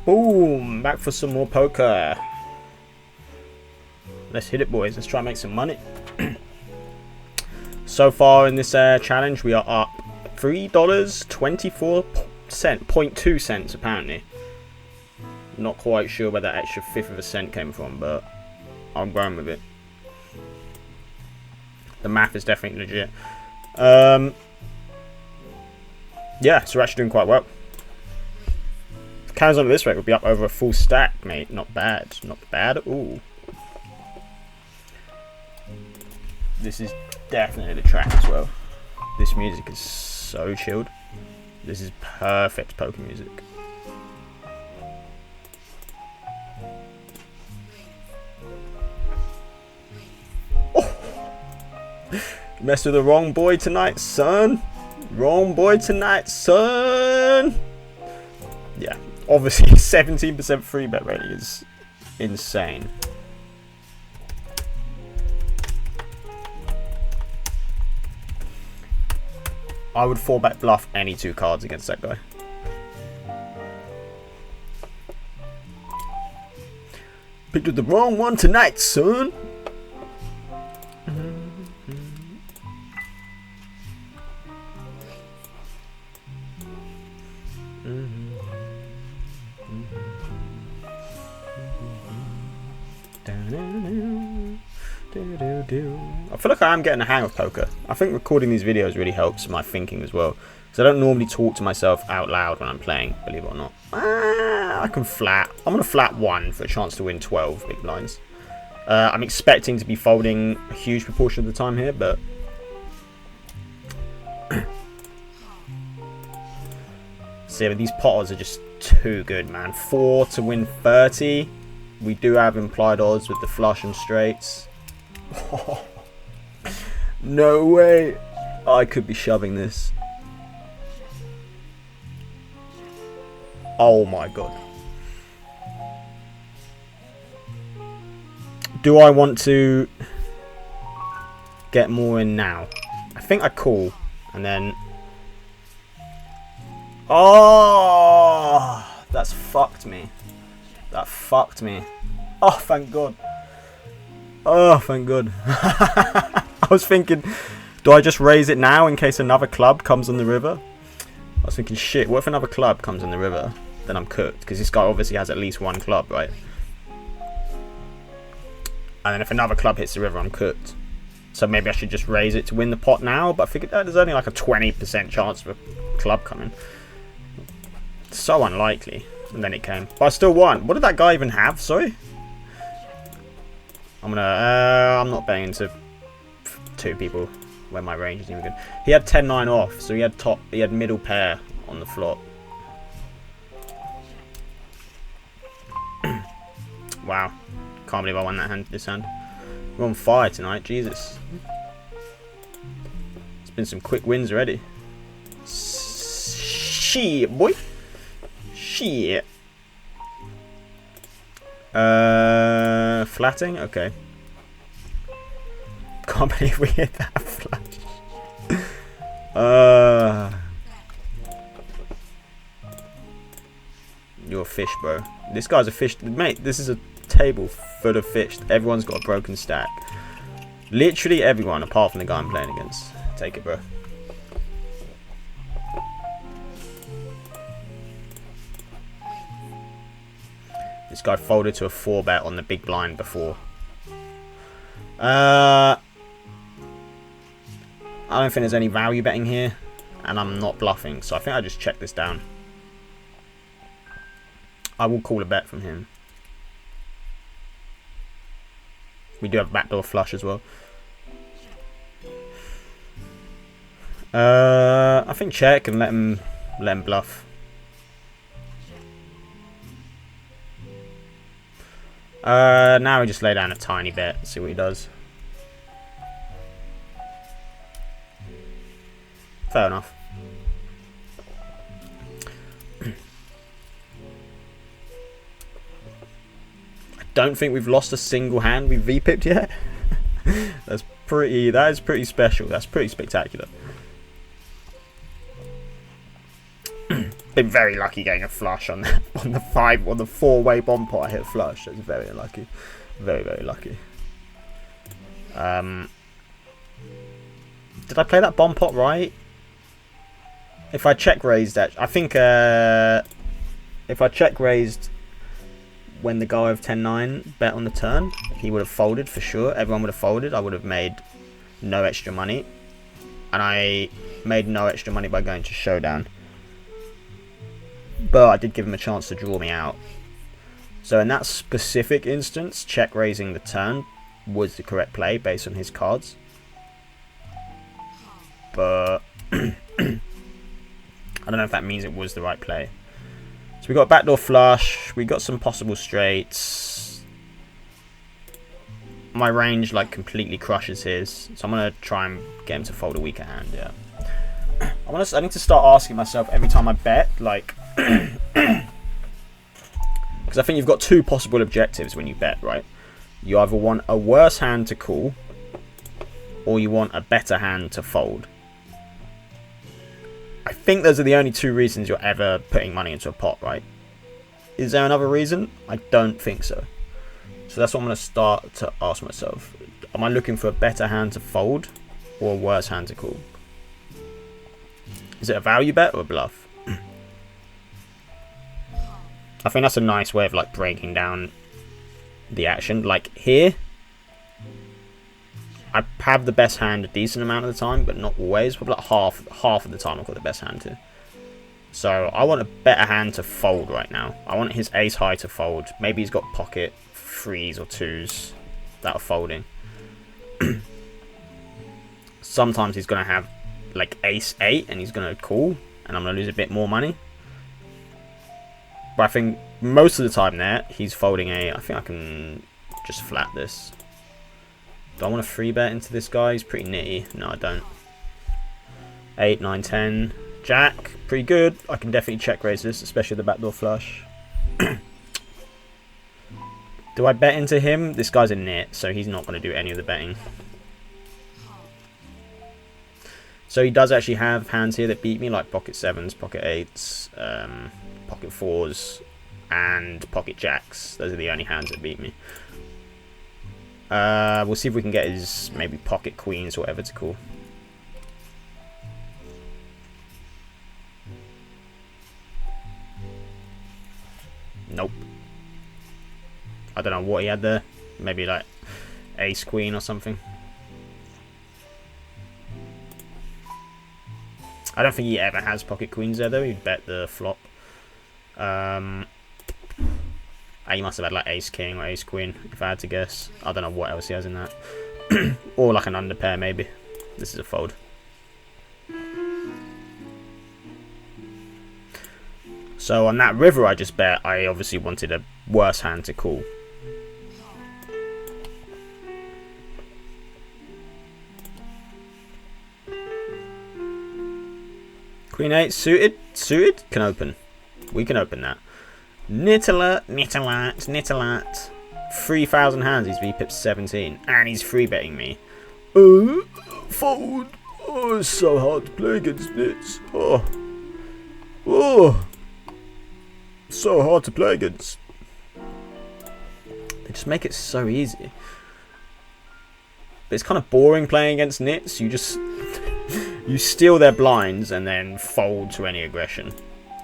Boom! Back for some more poker. Let's hit it, boys. Let's try and make some money. So far in this challenge, we are up $3.24 apparently. Not quite sure where that extra fifth of a cent came from, but I'm going with it. The math is definitely legit. Yeah, so we're actually doing quite well. Carries on at this rate, we'll be up over a full stack, mate. Not bad. Not bad at all. This is definitely the track as well. This music is so chilled. This is perfect poker music. Oh! Messed with the wrong boy tonight, son. Wrong boy tonight, son. Yeah, obviously 17% free bet rating is insane. I would 4-bet bluff any two cards against that guy. Picked up the wrong one tonight, son. I feel like I am getting a hang of poker. I think recording these videos really helps my thinking as well, because I don't normally talk to myself out loud when I'm playing, believe it or not. I can flat. I'm going to flat 1 for a chance to win 12 big blinds. I'm expecting to be folding a huge proportion of the time here, but see, but these potters are just too good, man. 4 to win 30. We do have implied odds with the flush and straights. Oh, no way. I could be shoving this. Oh my god. Do I want to get more in now? I think I call and then... Oh, that's fucked me. That fucked me. Oh, thank god. Oh, thank god. I was thinking, do I just raise it now in case another club comes on the river? I was thinking, shit, what if another club comes on the river? Then I'm cooked, because this guy obviously has at least one club, right? And then if another club hits the river, I'm cooked. So maybe I should just raise it to win the pot now, but I figured there's only like a 20% chance of a club coming. So unlikely. And then it came. But I still won. What did that guy even have? Sorry? I'm not betting into 2 people when my range is even good. He had 10-9 off, so he had middle pair on the flop. Wow. Can't believe I won that this hand. We're on fire tonight, Jesus. It's been some quick wins already. Shit, boy. Shit. Flatting? Okay. Can't believe we hit that flash. You're a fish, bro. This guy's a fish. Mate, this is a table full of fish. Everyone's got a broken stack. Literally everyone, apart from the guy I'm playing against. Take it, bro. This guy folded to a 4-bet on the big blind before. I don't think there's any value betting here, and I'm not bluffing, so I think I just check this down. I will call a bet from him. We do have backdoor flush as well. I think check and let him bluff. Now we just lay down a tiny bet, see what he does. Fair enough. I don't think we've lost a single hand we've V-pipped yet. That is pretty special. That's pretty spectacular. been very lucky getting a flush on the four-way bomb pot. I hit a flush. That's very unlucky. Very, very lucky. Did I play that bomb pot right? If I check raised that, I think if I check raised when the guy of 10-9 bet on the turn, he would have folded for sure. Everyone would have folded. I would have made no extra money, and I made no extra money by going to showdown. But I did give him a chance to draw me out. So in that specific instance, check raising the turn was the correct play based on his cards. But I don't know if that means it was the right play. So we got backdoor flush. We got some possible straights. My range like completely crushes his, so I'm gonna try and get him to fold a weaker hand. Yeah. I need to start asking myself every time I bet, like, because I think you've got two possible objectives when you bet, right? You either want a worse hand to call, or you want a better hand to fold. I think those are the only two reasons you're ever putting money into a pot, right? Is there another reason? I don't think so. So that's what I'm going to start to ask myself. Am I looking for a better hand to fold or a worse hand to call? Is it a value bet or a bluff? I think that's a nice way of like breaking down the action. Like here, I have the best hand a decent amount of the time, but not always. Probably like half of the time I've got the best hand too. So I want a better hand to fold right now. I want his ace high to fold. Maybe he's got pocket 3s or 2s that are folding. Sometimes he's going to have like ace 8 and he's going to call, and I'm going to lose a bit more money. But I think most of the time there, he's folding a... I think I can just flat this. Do I want to free bet into this guy? He's pretty nitty. No, I don't. 8, 9, 10. Jack. Pretty good. I can definitely check raise this, especially the backdoor flush. Do I bet into him? This guy's a nit, so he's not going to do any of the betting. So he does actually have hands here that beat me, like pocket 7s, pocket 8s, pocket 4s, and pocket jacks. Those are the only hands that beat me. We'll see if we can get his maybe pocket queens or whatever to call. Nope. I don't know what he had there. Maybe like ace queen or something. I don't think he ever has pocket queens there though. He'd bet the flop. He must have had like ace king or ace queen, if I had to guess. I don't know what else he has in that. Or like an under pair maybe. This is a fold. So on that river I just bet, I obviously wanted a worse hand to call. Queen 8 suited? Suited? Can open. We can open that. Nitalat, Nitalat, Nitalat. 3,000 hands, he's VPIP 17. And he's free betting me. Fold. Oh, it's so hard to play against this. Oh. So hard to play against. They just make it so easy. But it's kind of boring playing against nits. You just... you steal their blinds and then fold to any aggression.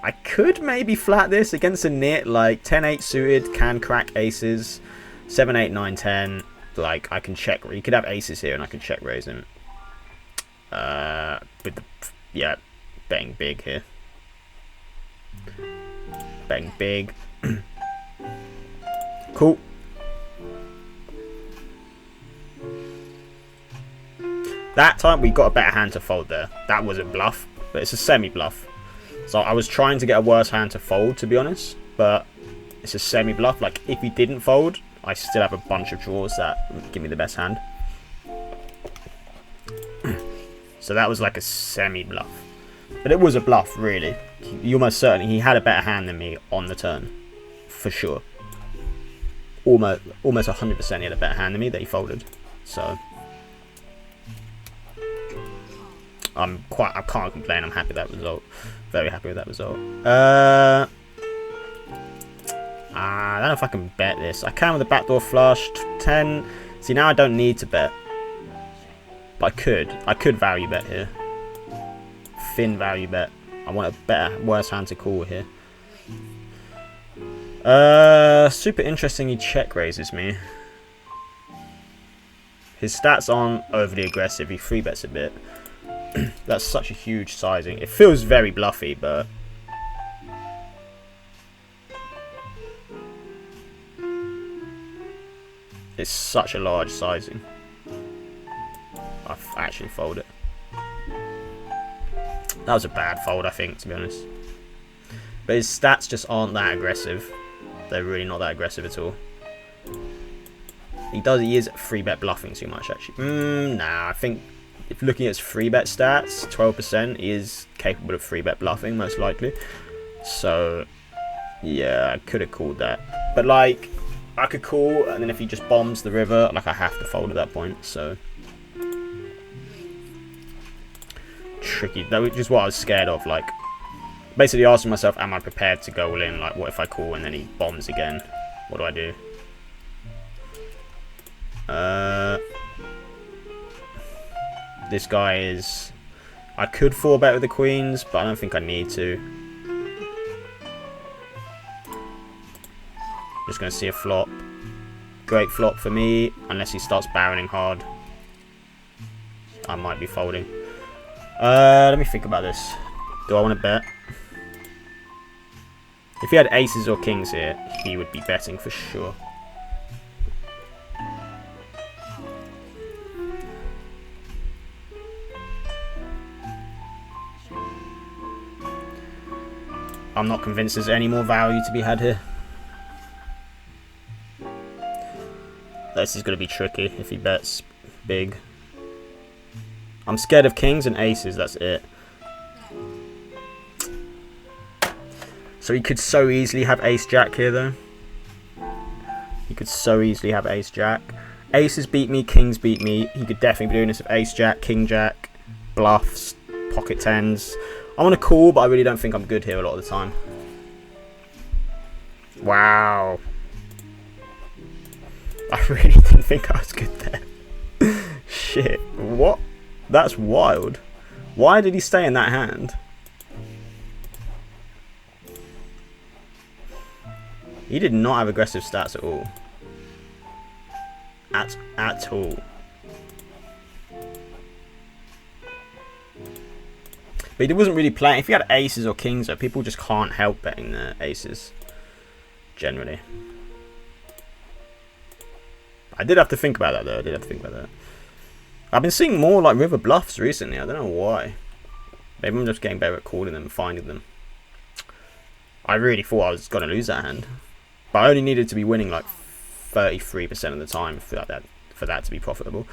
I could maybe flat this against a nit, like 10-8 suited, can crack aces, 7-8, 9-10. Like, I can check. You could have aces here and I can check raise him. With the... yeah, betting big here. Betting big. Cool. That time we got a better hand to fold there. That was a bluff, but it's a semi-bluff. So I was trying to get a worse hand to fold, to be honest, but it's a semi-bluff. Like, if he didn't fold, I still have a bunch of draws that give me the best hand. So that was like a semi-bluff. But it was a bluff, really. You almost certainly, he had a better hand than me on the turn. For sure. Almost 100% he had a better hand than me that he folded. So... I can't complain. I'm happy with that result. Very happy with that result. I don't know if I can bet this. I can with a backdoor flush. 10. See, now I don't need to bet. But I could. I could value bet here. Thin value bet. I want a better, worse hand to call here. Super interesting. He check raises me. His stats aren't overly aggressive. He free bets a bit. That's such a huge sizing. It feels very bluffy, but it's such a large sizing. I've actually folded it. That was a bad fold, I think, to be honest. But his stats just aren't that aggressive. They're really not that aggressive at all. He is free bet bluffing too much, actually. Nah, I think if looking at his free bet stats, 12%, he is capable of free bet bluffing, most likely. So, yeah, I could have called that. But, like, I could call, and then if he just bombs the river, like, I have to fold at that point, so. Tricky. That was just what I was scared of, like, basically asking myself, am I prepared to go all in? Like, what if I call and then he bombs again? What do I do? This guy is... I could 4-bet with the queens, but I don't think I need to. Just going to see a flop. Great flop for me, unless he starts barreling hard. I might be folding. Let me think about this. Do I want to bet? If he had aces or kings here, he would be betting for sure. I'm not convinced there's any more value to be had here. This is going to be tricky if he bets big. I'm scared of kings and aces, that's it. So he could so easily have ace-jack here, though. He could so easily have ace-jack. Aces beat me, kings beat me. He could definitely be doing this with ace-jack, king-jack, bluffs, pocket tens. I want to call, but I really don't think I'm good here a lot of the time. Wow. I really didn't think I was good there. Shit. What? That's wild. Why did he stay in that hand? He did not have aggressive stats at all. At all. But he wasn't really playing. If he had aces or kings, though, people just can't help betting the aces. Generally. I did have to think about that, though. I did have to think about that. I've been seeing more like river bluffs recently. I don't know why. Maybe I'm just getting better at calling them and finding them. I really thought I was going to lose that hand. But I only needed to be winning like 33% of the time for that to be profitable.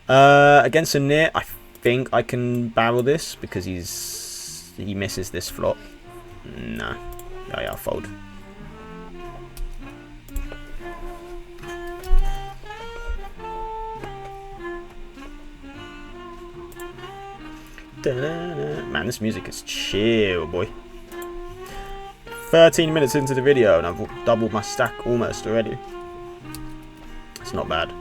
Against a nit, I think I can barrel this because he misses this flop. No. Oh yeah, I'll fold. Man, this music is chill, boy. 13 minutes into the video and I've doubled my stack almost already. It's not bad.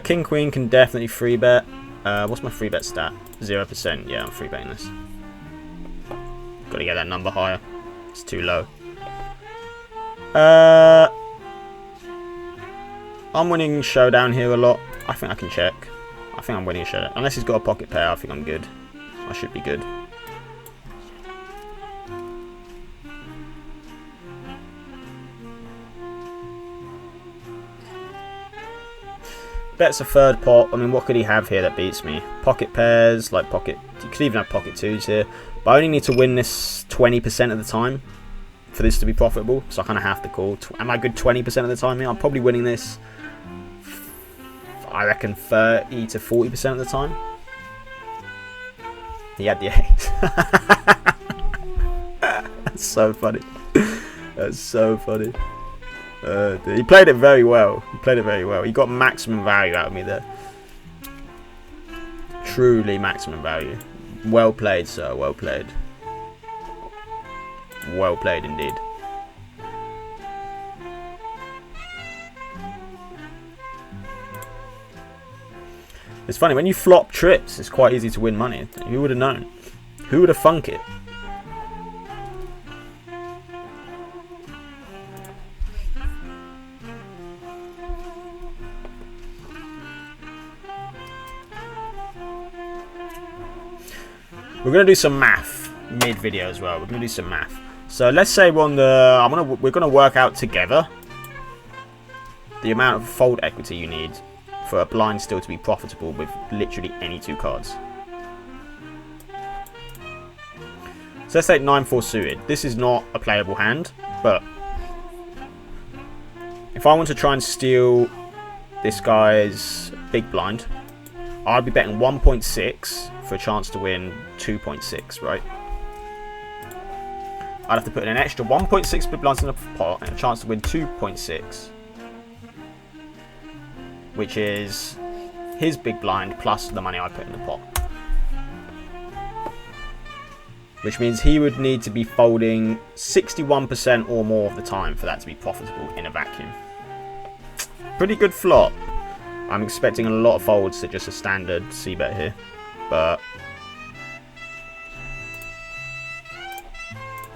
King Queen can definitely free bet. What's my free bet stat? 0%. Yeah, I'm free betting this. Gotta get that number higher. It's too low. I'm winning showdown here a lot. I think I can check. I think I'm winning a showdown. Unless he's got a pocket pair, I think I'm good. I should be good. Bets a third pot. I mean, what could he have here that beats me? Pocket pairs, like pocket... You could even have pocket twos here. But I only need to win this 20% of the time for this to be profitable. So I kind of have to call. Am I good 20% of the time here? I'm probably winning this, I reckon, 30 to 40% of the time. He had the ace. That's so funny. That's so funny. He played it very well. He played it very well. He got maximum value out of me there. Truly maximum value. Well played, sir. Well played. Well played indeed. It's funny, when you flop trips, it's quite easy to win money. Who would have known? Who would have thunk it? We're gonna do some math mid-video as well. We're gonna do some math. So let's say we're on the. We're gonna work out together the amount of fold equity you need for a blind still to be profitable with literally any two cards. So let's take 9-4 suited. This is not a playable hand, but if I want to try and steal this guy's big blind, I'd be betting 1.6 for a chance to win 2.6, right? I'd have to put in an extra 1.6 big blinds in the pot and a chance to win 2.6. Which is his big blind plus the money I put in the pot. Which means he would need to be folding 61% or more of the time for that to be profitable in a vacuum. Pretty good flop. I'm expecting a lot of folds to just a standard C-bet here. But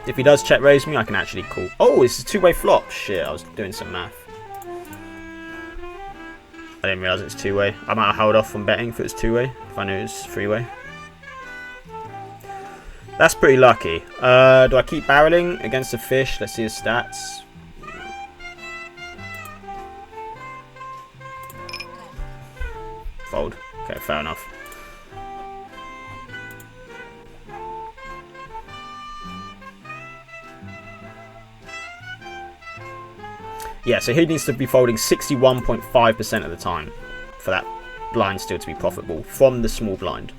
if he does check raise me, I can actually call. Oh, it's a two-way flop. Shit, I was doing some math. I didn't realise it's two-way. I might have held off from betting if it was two-way, if I knew it was three-way. That's pretty lucky. Do I keep barreling against the fish? Let's see his stats. Fold. Okay, fair enough. Yeah, so he needs to be folding 61.5% of the time for that blind still to be profitable from the small blind.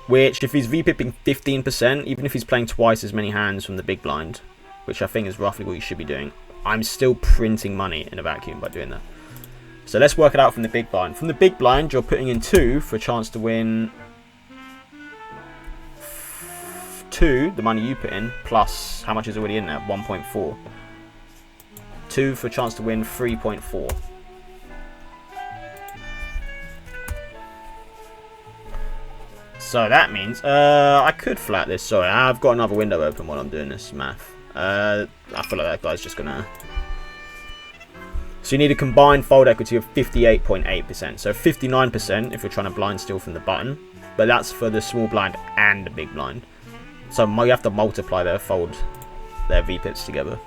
Which, if he's VPipping 15%, even if he's playing twice as many hands from the big blind, which I think is roughly what you should be doing, I'm still printing money in a vacuum by doing that. So let's work it out from the big blind. From the big blind, you're putting in 2 for a chance to win 2, the money you put in, plus how much is already in there? 1.4. 2 for a chance to win 3.4. So that means I could flat this. Sorry, I've got another window open while I'm doing this math. I feel like that guy's just gonna. So you need a combined fold equity of 58.8%. So 59% if you're trying to blind steal from the button, but that's for the small blind and the big blind. So you have to multiply their VPips together,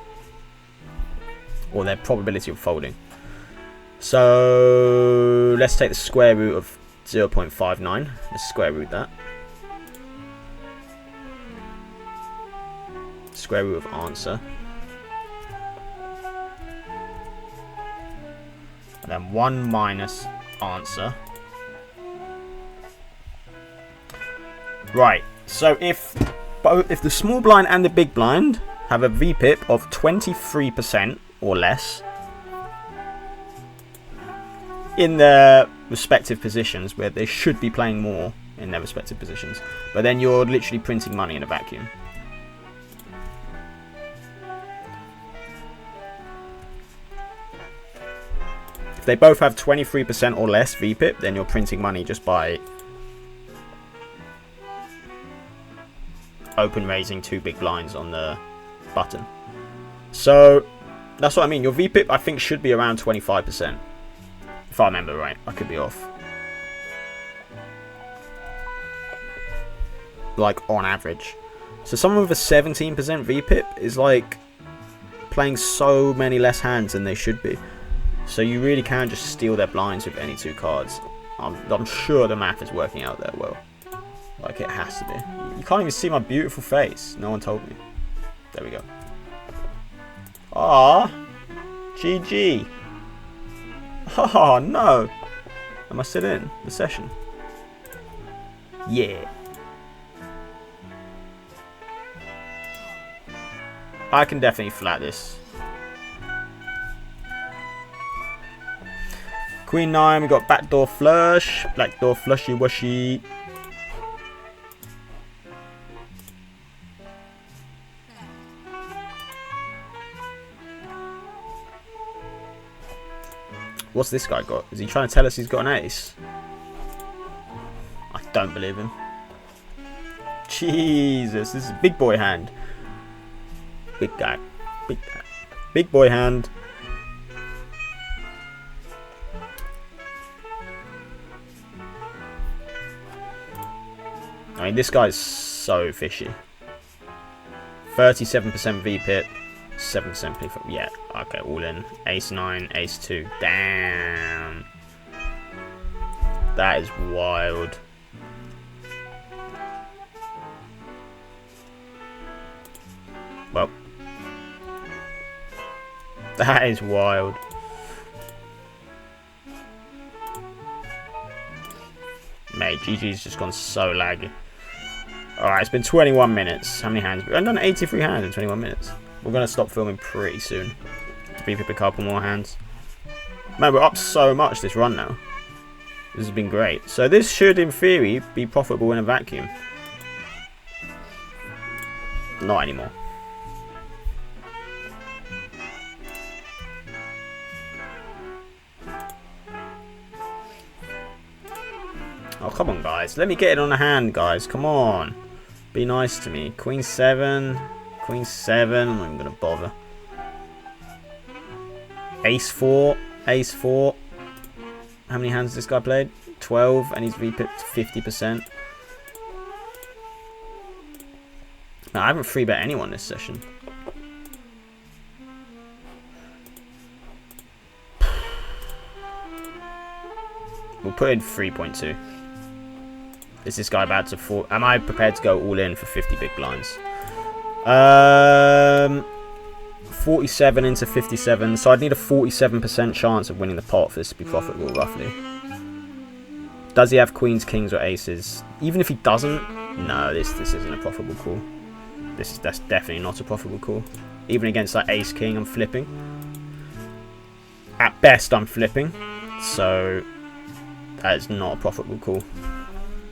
or their probability of folding. So let's take the square root of 0.59. Let's square root that. Square root of answer. And then 1 minus answer. Right, so if the small blind and the big blind have a VPIP of 23% or less in their respective positions, where they should be playing more in their respective positions, but then you're literally printing money in a vacuum. If they both have 23% or less VPIP, then you're printing money just by open raising 2 big blinds on the button. So that's what I mean. Your VPIP, I think, should be around 25%. If I remember right. I could be off. Like, on average. So someone with a 17% VPIP is, like, playing so many less hands than they should be. So you really can just steal their blinds with any 2 cards. I'm sure the math is working out there well. Like, it has to be. You can't even see my beautiful face. No one told me. There we go. Ah, GG. Oh no. Am I still in the session? Yeah. I can definitely flat this. Queen 9, we got backdoor flush, backdoor flushy washy. What's this guy got? Is he trying to tell us he's got an ace? I don't believe him. Jesus, this is a big boy hand. Big guy. Big guy. Big boy hand. I mean, this guy's so fishy. 37% VPIP, 7% P. Yeah, okay, all in. Ace 9, Ace 2. Damn. That is wild. Well, that is wild. Mate, GG's just gone so laggy. Alright, it's been 21 minutes. How many hands? I've done 83 hands in 21 minutes. We're going to stop filming pretty soon. VPip a couple more hands. Man, we're up so much this run now. This has been great. So this should, in theory, be profitable in a vacuum. Not anymore. Oh, come on, guys. Let me get it on the hand, guys. Come on. Be nice to me. Queen 7. Queen 7. I'm not even going to bother. Ace 4. Ace 4. How many hands has this guy played? 12. And he's VPipped 50%. No, I haven't free bet anyone this session. We'll put in 3.2. Is this guy about to fall? Am I prepared to go all in for 50 big blinds? 47 into 57. So I'd need a 47% chance of winning the pot for this to be profitable, roughly. Does he have queens, kings, or aces? Even if he doesn't, no, this isn't a profitable call. That's definitely not a profitable call. Even against like ace, king, I'm flipping. At best, I'm flipping. So that is not a profitable call.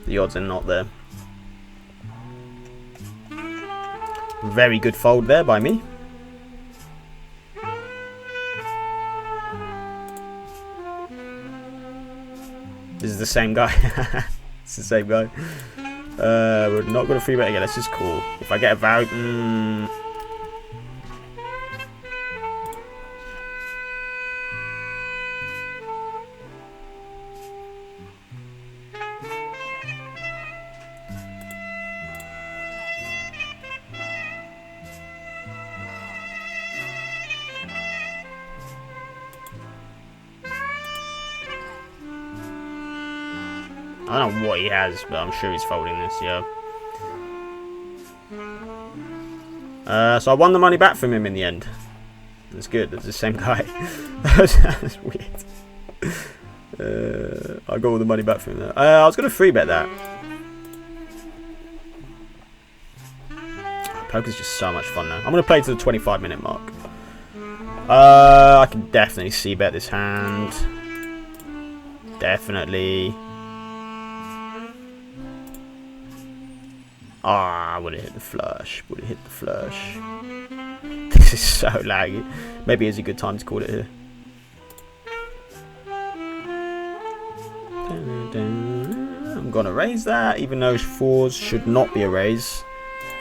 The odds are not there. Very good fold there by me. This is the same guy. It's the same guy. We're not going to free bet again. Let's just call. If I get a value... I don't know what he has, but I'm sure he's folding this, yeah. So I won the money back from him in the end. That's good, that's the same guy. That's weird. I got all the money back from him there. I was going to free bet that. Poker's just so much fun now. I'm going to play to the 25-minute mark. I can definitely see bet this hand. Definitely. Ah, would it hit the flush? Would it hit the flush? This is so laggy. Maybe it's a good time to call it here. I'm gonna raise that, even though 4s should not be a raise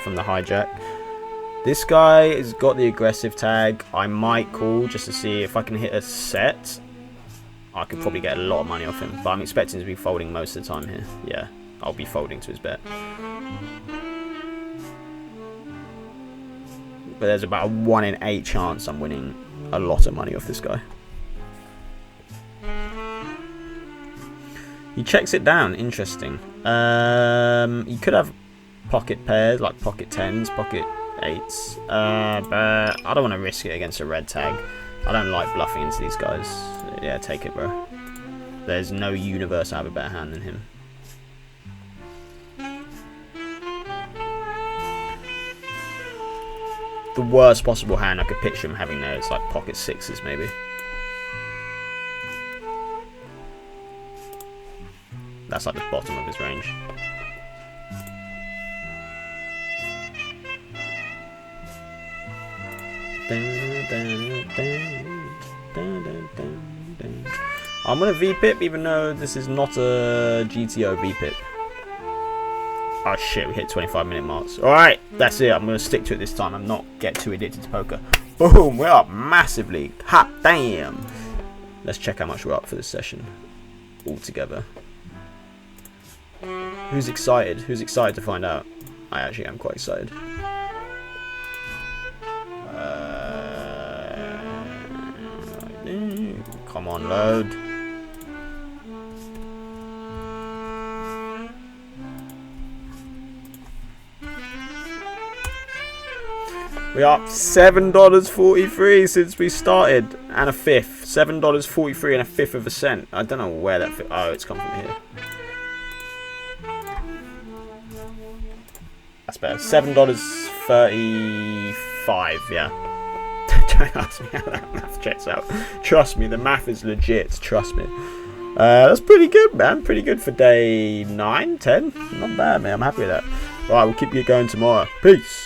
from the hijack. This guy has got the aggressive tag. I might call just to see if I can hit a set. I could probably get a lot of money off him, but I'm expecting to be folding most of the time here. Yeah, I'll be folding to his bet. But there's about a 1 in 8 chance I'm winning a lot of money off this guy. He checks it down. Interesting. He could have pocket pairs, like pocket 10s, pocket 8s. But I don't want to risk it against a red tag. I don't like bluffing into these guys. Yeah, take it, bro. There's no universe I have a better hand than him. the worst possible hand I could picture him having there is like pocket sixes, maybe. That's like the bottom of his range. I'm gonna VPip, even though this is not a GTO VPip. Oh shit, we hit 25-minute marks. Alright, that's it. I'm going to stick to it this time. I'm not get too addicted to poker. Boom, we're up massively. Hot damn. Let's check how much we're up for this session altogether. Who's excited? Who's excited to find out? I actually am quite excited. Come on, load. We are up $7.43 since we started, and a fifth. $7.43 and a fifth of a cent. I don't know where that. Oh, it's come from here. That's better. $7.35. Yeah. Don't ask me how that math checks out. Trust me, the math is legit. Trust me. That's pretty good, man. Pretty good for day 9, 10. Not bad, man. I'm happy with that. Right, we'll keep you going tomorrow. Peace.